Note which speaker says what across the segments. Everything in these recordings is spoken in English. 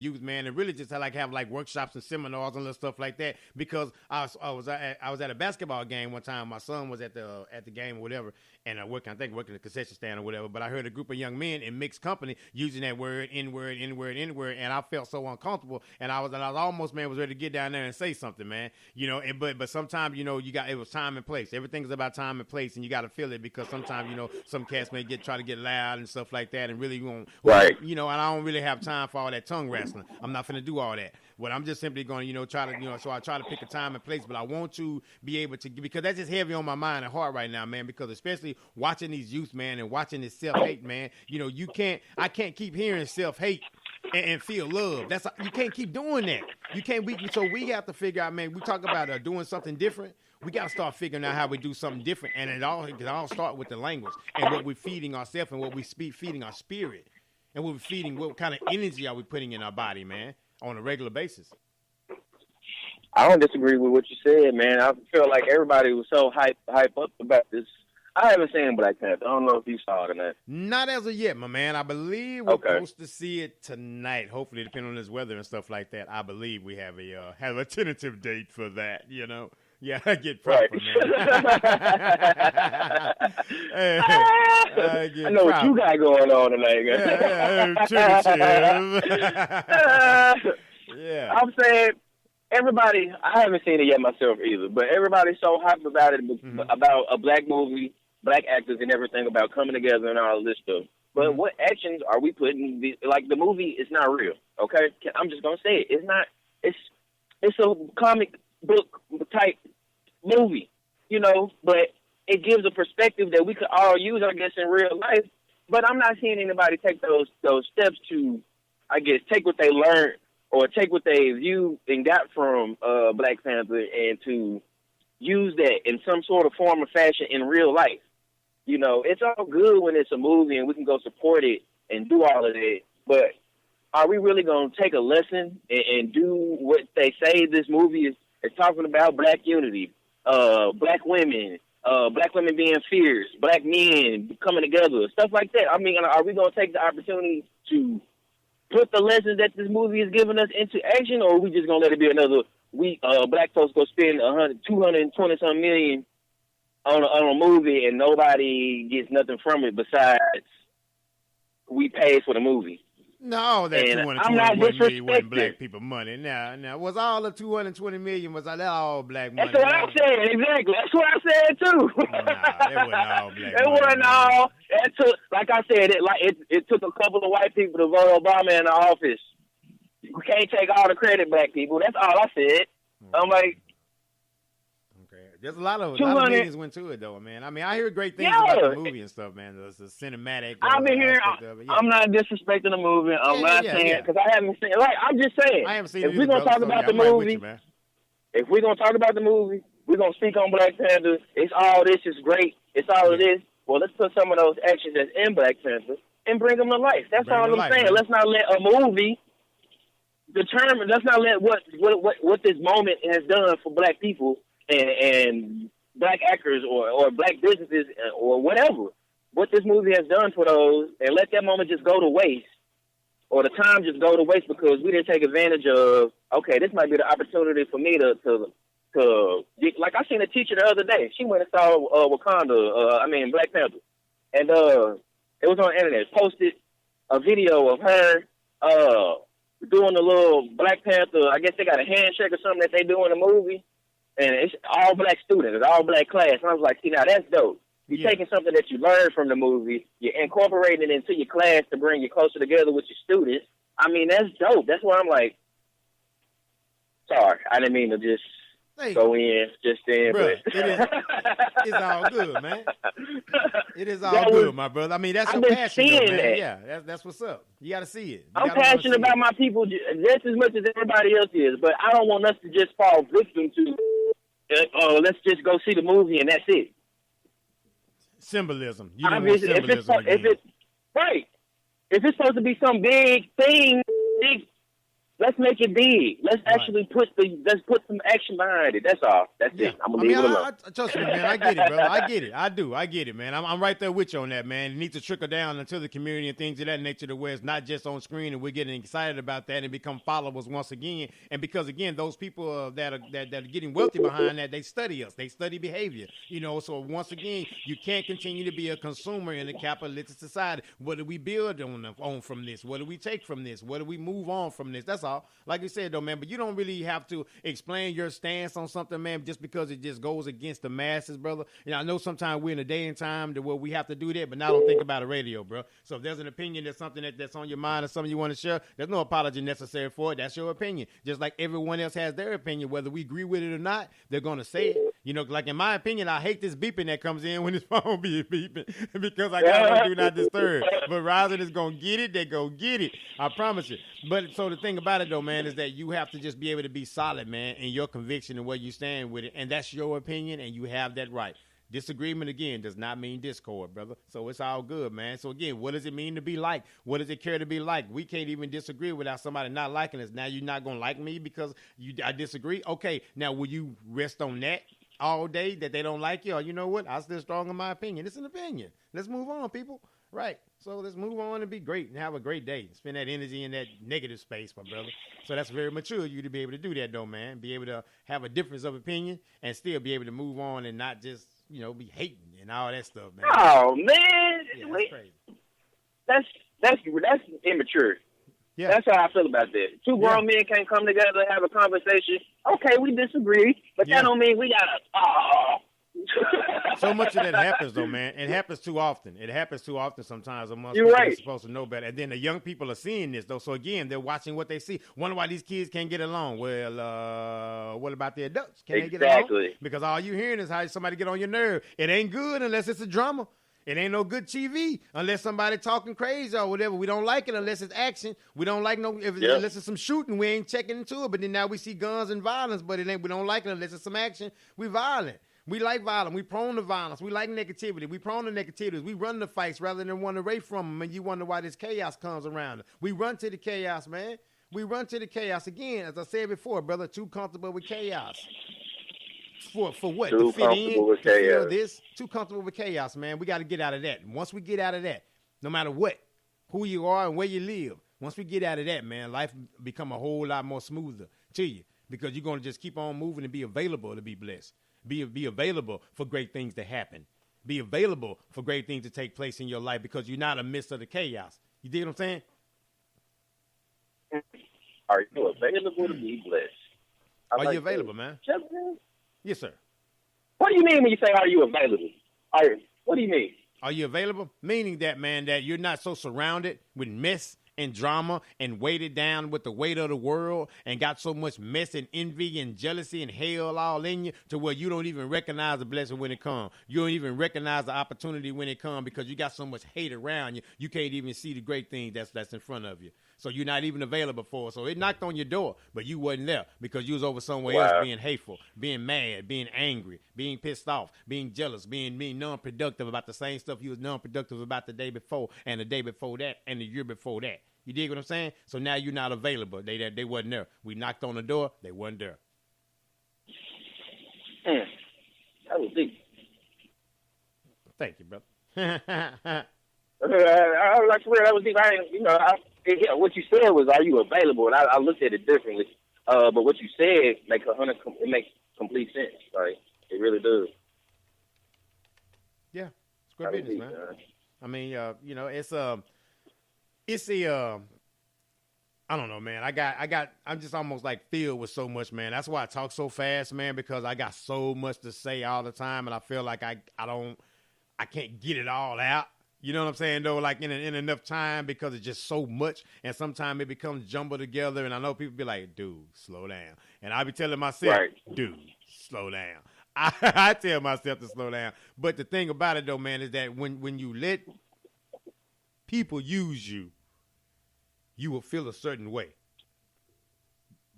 Speaker 1: youth, man, and really just have like workshops and seminars and little stuff like that. Because I was at a basketball game one time. My son was at the game or whatever, and working the concession stand or whatever. But I heard a group of young men in mixed company using that word, N-word, and I felt so uncomfortable. And I was almost, man, was ready to get down there and say something, man. But sometimes, it was time and place. Everything's about time and place, and you got to feel it, because sometimes, some cats may try to get loud and stuff like that, and really won't.
Speaker 2: Right.
Speaker 1: And I don't really have time for all that tongue wrestling. I'm not finna do all that. But I'm just simply going to, try to, so I try to pick a time and place, but I want to be able to, because that's just heavy on my mind and heart right now, man, because especially watching these youth, man, and watching this self-hate, man, I can't keep hearing self-hate and feel love. You can't keep doing that. So we have to figure out, man, we talk about doing something different. We got to start figuring out how we do something different. And it all start with the language and what we're feeding ourselves and what we feeding our spirit. And what kind of energy are we putting in our body, man, on a regular basis?
Speaker 2: I don't disagree with what you said, man. I feel like everybody was so hype up about this. I haven't seen Black Panther. I don't know if you saw it or not.
Speaker 1: Not as of yet, my man. I believe we're supposed to see it tonight. Hopefully, depending on this weather and stuff like that. I believe we have a tentative date for that, Yeah, I get proper, man.
Speaker 2: I know what you got going on tonight,
Speaker 1: Yeah.
Speaker 2: I'm saying, everybody, I haven't seen it yet myself either, but everybody's so hyped about it, about a black movie, black actors and everything, about coming together and all this stuff. But what actions are we putting? The movie is not real, okay? I'm just going to say it. It's not, it's a comic book type movie, but it gives a perspective that we could all use, I guess, in real life. But I'm not seeing anybody take those steps to, I guess, take what they learned or take what they viewed and got from Black Panther and to use that in some sort of form or fashion in real life. It's all good when it's a movie and we can go support it and do all of that, but are we really going to take a lesson and do what they say this movie is talking about? Black unity, black women being fierce, black men coming together, stuff like that. I mean, are we going to take the opportunity to put the lessons that this movie is giving us into action, or are we just going to let it be another week? Black folks go spend 220-some million on a movie and nobody gets nothing from it besides we paid for the movie.
Speaker 1: No, that $220 million wasn't black people money. Now, was all the $220 million, was that all black money?
Speaker 2: That's what I said, exactly. That's what I said, too.
Speaker 1: It wasn't all black money.
Speaker 2: It wasn't all. It took, like I said, it took a couple of white people to vote Obama in the office. We can't take all the credit, black people. That's all I said. I'm like,
Speaker 1: there's a lot of millions went to it, though, man. I mean, I hear great things about the movie and stuff, man. The cinematic.
Speaker 2: I've been hearing. I'm not disrespecting the movie. I'm not saying because I haven't seen. I'm just saying.
Speaker 1: I haven't seen.
Speaker 2: If we're gonna talk about the movie, if we're gonna talk about the movie, we're gonna speak on Black Panther. It's all this is great. It's all of this. Well, let's put some of those actions that's in Black Panther and bring them to life. That's all I'm saying. Man. Let's not let a movie determine. Let's not let what this moment has done for black people. And black actors or black businesses or whatever, what this movie has done for those, and let that moment just go to waste, or the time just go to waste because we didn't take advantage of, okay, this might be the opportunity for me to like I seen a teacher the other day. She went and saw Black Panther. And it was on the internet. Posted a video of her doing the little Black Panther, I guess they got a handshake or something that they do in the movie. And it's all black students, it's all black class. And I was like, see, now that's dope. You're taking something that you learned from the movie, you're incorporating it into your class to bring you closer together with your students. I mean, that's dope. That's why I'm like, sorry, I didn't mean to just go in just then.
Speaker 1: Bruh, but it's all good, man. It is all good, my brother. I mean, that's your passion, though, man. That. Yeah, that's what's up. You got to see it.
Speaker 2: I'm passionate about my people just as much as everybody else is, but I don't want us to just fall victim to, let's just go see the movie and that's it.
Speaker 1: Symbolism. You don't want symbolism
Speaker 2: if it's supposed to be some big thing, big Let's make it big. Let's actually put some action behind it. That's all. That's it. I'm gonna leave it alone.
Speaker 1: Trust me, man. I get it, brother. I get it. I do. I get it, man. I'm right there with you on that, man. It needs to trickle down into the community and things of that nature to where it's not just on screen and we're getting excited about that and become followers once again. And because again, those people that are getting wealthy behind that, they study us. They study behavior. So once again, you can't continue to be a consumer in a capitalistic society. What do we build on from this? What do we take from this? What do we move on from this? That's all. Like you said, though, man, but you don't really have to explain your stance on something, man, just because it just goes against the masses, brother. I know sometimes we're in a day and time where we have to do that, but now don't think about a radio, bro. So if there's an opinion that's something that's on your mind or something you want to share, there's no apology necessary for it. That's your opinion. Just like everyone else has their opinion, whether we agree with it or not, they're going to say it. Like in my opinion, I hate this beeping that comes in when this phone be beeping because I got to do not disturb. But Verizon is going to get it. They're going to get it. I promise you. But so the thing about it, though, man, is that you have to just be able to be solid, man, in your conviction and where you stand with it. And that's your opinion, and you have that right. Disagreement, again, does not mean discord, brother. So it's all good, man. So, again, what does it mean to be liked? What does it care to be liked? We can't even disagree without somebody not liking us. Now you're not going to like me because I disagree? Okay, now will you rest on that all day, that they don't like you? Or you know what? I'm still strong in my opinion. It's an opinion. Let's move on, people. Right. So let's move on and be great and have a great day. Spend that energy in that negative space, my brother. So that's very mature of you to be able to do that, though, man. Be able to have a difference of opinion and still be able to move on and not just, be hating and all that stuff, man.
Speaker 2: Oh, man.
Speaker 1: Yeah, that's crazy.
Speaker 2: That's immature.
Speaker 1: Yeah.
Speaker 2: That's how I feel about that. Two grown men can't come together and have a conversation. Okay, we disagree, but that don't mean we gotta.
Speaker 1: So much of that happens, though, man. It happens too often. It happens too often sometimes amongst
Speaker 2: You're
Speaker 1: people
Speaker 2: right.
Speaker 1: that's supposed to know better. And then the young people are seeing this, though. So, again, they're watching what they see. Wonder why these kids can't get along. Well, what about the adults? Can they get along? Because all you hearing is how somebody get on your nerve. It ain't good unless it's a drama. It ain't no good TV unless somebody talking crazy or whatever. We don't like it unless it's action. We don't like unless it's some shooting. We ain't checking into it. But then now we see guns and violence, but we don't like it unless it's some action. We violent. We like violence. We prone to violence. We like negativity. We prone to negativity. We run the fights rather than run away from them. And you wonder why this chaos comes around. We run to the chaos, man. We run to the chaos. Again, as I said before, brother, too comfortable with chaos. For what?
Speaker 2: Too
Speaker 1: to fit
Speaker 2: comfortable
Speaker 1: in?
Speaker 2: with
Speaker 1: to
Speaker 2: chaos.
Speaker 1: feel this? Too comfortable with chaos, man. We got to get out of that. And once we get out of that, no matter what, who you are and where you live, once we get out of that, man, life become a whole lot more smoother to you because you're going to just keep on moving and be available to be blessed. Be available for great things to happen. Be available for great things to take place in your life because you're not amidst of the chaos. You dig what I'm saying?
Speaker 2: Are you available to be blessed?
Speaker 1: Are you available, man? Yes, sir.
Speaker 2: What do you mean when you say, are you available? What do you mean?
Speaker 1: Are you available? Meaning that, man, that you're not so surrounded with mess and drama and weighted down with the weight of the world and got so much mess and envy and jealousy and hell all in you to where you don't even recognize the blessing when it comes. You don't even recognize the opportunity when it comes because you got so much hate around you. You can't even see the great things that's in front of you. So you're not even available for it. So it knocked on your door, but you wasn't there because you was over somewhere else being hateful, being mad, being angry, being pissed off, being jealous, being non-productive about the same stuff you was non-productive about the day before and the day before that and the year before that. You dig what I'm saying? So now you're not available. They wasn't there. We knocked on the door. They wasn't there.
Speaker 2: That was deep.
Speaker 1: Thank you, brother.
Speaker 2: I was like, that was deep. What you said was, are you available? And I looked at it differently. But what you said makes complete sense. Like, it really does.
Speaker 1: Yeah, it's great business, man. I mean, it's a, I don't know, man. I'm just almost like filled with so much, man. That's why I talk so fast, man, because I got so much to say all the time, and I feel like I can't get it all out. You know what I'm saying, though? Like in enough time because it's just so much, and sometimes it becomes jumbled together, and I know people be like, dude, slow down. And I be telling myself, dude, slow down. I tell myself to slow down. But the thing about it, though, man, is that when you let people use you, you will feel a certain way.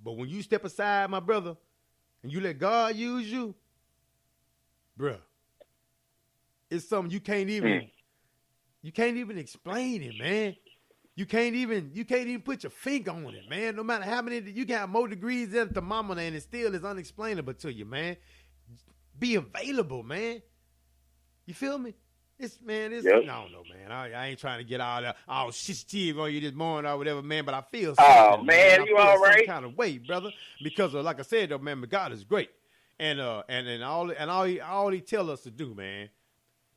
Speaker 1: But when you step aside, my brother, and you let God use you, bruh, it's something you can't even explain it, man. You can't even put your finger on it, man. No matter how many, you can have more degrees than thermometer, and it still is unexplainable to you, man. Be available, man. You feel me? Yep. I don't know, man. I ain't trying to get all shit on you this morning or whatever, man. But I feel something,
Speaker 2: man. You all right?
Speaker 1: Some kind of way, brother. Because like I said, though, man, God is great, and all he tell us to do, man,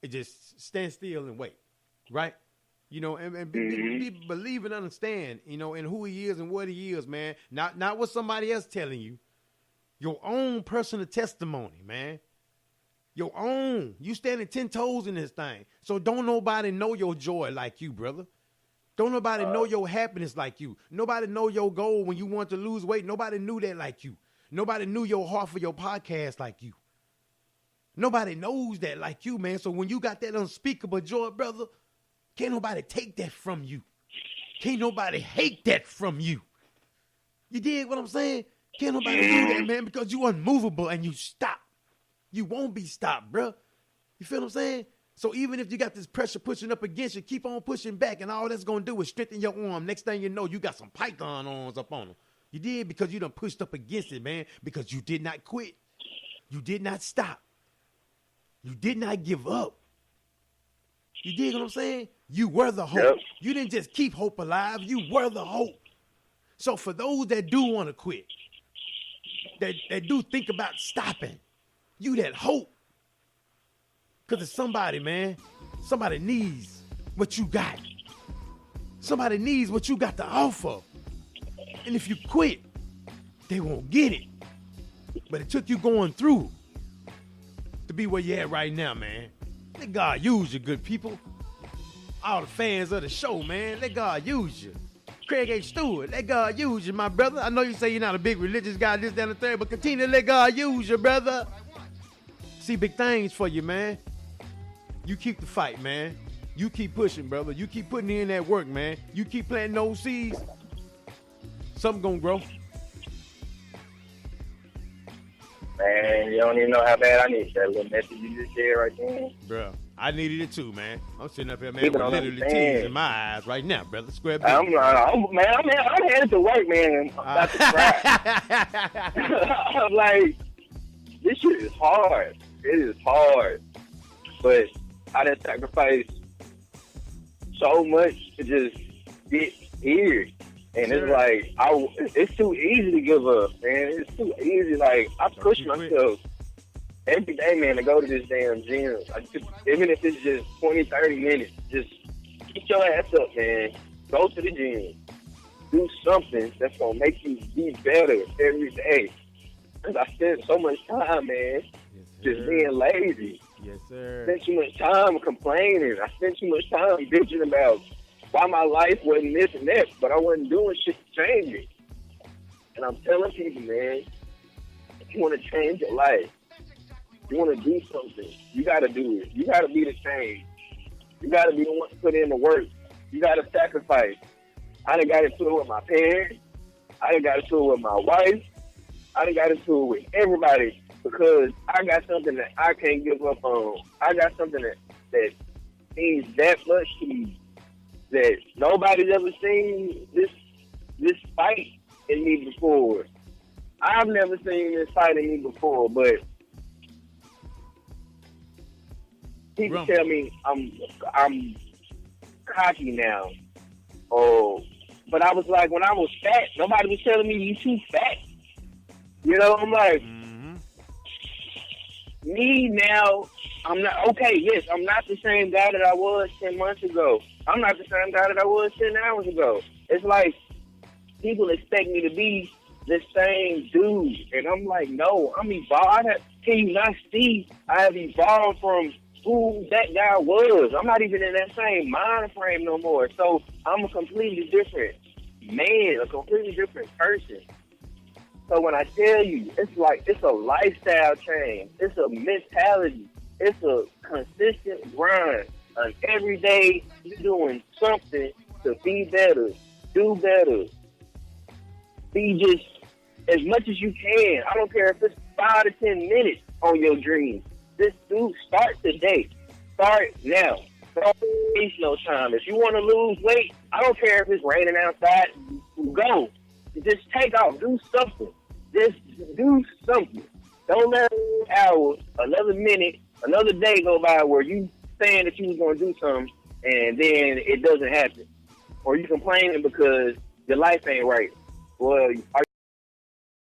Speaker 1: is just stand still and wait, right? You know, and believe and understand, you know, in who he is and what he is, man. Not what somebody else telling you. Your own personal testimony, man. Your own. You standing 10 toes in this thing. So don't nobody know your joy like you, brother. Don't nobody know your happiness like you. Nobody know your goal when you want to lose weight. Nobody knew that like you. Nobody knew your heart for your podcast like you. Nobody knows that like you, man. So when you got that unspeakable joy, brother, can't nobody take that from you. Can't nobody hate that from you. You dig what I'm saying? Can't nobody do that, man, because you unmovable and you stop. You won't be stopped, bro. You feel what I'm saying? So even if you got this pressure pushing up against you, keep on pushing back, and all that's going to do is strengthen your arm. Next thing you know, you got some python arms up on them. You did because you done pushed up against it, man, because you did not quit. You did not stop. You did not give up. You dig what I'm saying? You were the hope. Yep. You didn't just keep hope alive. You were the hope. So for those that do want to quit, that do think about stopping, you that hope. Because it's somebody, man. Somebody needs what you got. Somebody needs what you got to offer. And if you quit, they won't get it. But it took you going through to be where you're at right now, man. Let God use you, good people. All the fans of the show, man. Let God use you. Kreg H. Stewart, let God use you, my brother. I know you say you're not a big religious guy, this, that, and the third, but continue to let God use you, brother. See big things for you, man. You keep the fight, man. You keep pushing, brother. You keep putting in that work, man. You keep planting those seeds. Something gonna grow.
Speaker 2: Man, you don't even know how bad I need that little message you just shared right there.
Speaker 1: Bro, I needed it too, man. I'm sitting up here, man, with literally tears in my eyes right now, brother. Square business.
Speaker 2: I'm headed to work, man. I'm about to cry. I'm like, this shit is hard. It is hard. But I done sacrificed so much to just get here. And it's like, it's too easy to give up, man. It's too easy. Like, I push myself every day, man, to go to this damn gym. Even if it's just 20, 30 minutes, just get your ass up, man. Go to the gym. Do something that's going to make you be better every day. Because I spend so much time, man, just being lazy.
Speaker 1: Yes, sir.
Speaker 2: I spent too much time complaining. I spent too much time bitching about why my life wasn't this and that, but I wasn't doing shit to change it. And I'm telling people, man, if you want to change your life, you want to do something, you got to do it. You got to be the change. You got to be the one to put in the work. You got to sacrifice. I done got into it with my parents. I done got into it with my wife. I done got into it with everybody because I got something that I can't give up on. I got something that means that much to me, that nobody's ever seen this fight in me before. I've never seen this fight in me before, but people tell me I'm cocky now. Oh, but I was like, when I was fat, nobody was telling me you too fat. You know, I'm like, me now, I'm not, okay, yes, I'm not the same guy that I was 10 months ago. I'm not the same guy that I was 10 hours ago. It's like people expect me to be the same dude. And I'm like, no, I'm evolved. Can you not see I have evolved from who that guy was? I'm not even in that same mind frame no more. So I'm a completely different man, a completely different person. So when I tell you, it's like, it's a lifestyle change. It's a mentality. It's a consistent grind. And every day you're doing something to be better, do better. Be just as much as you can. I don't care if it's 5 to 10 minutes on your dreams. Just start today. Start now. Don't waste no time. If you want to lose weight, I don't care if it's raining outside. Go. Just take off. Do something. Just do something. Don't let an hour, another minute, another day go by where you saying that you was going to do something and then it doesn't happen. Or you complaining because your life ain't right. Well, are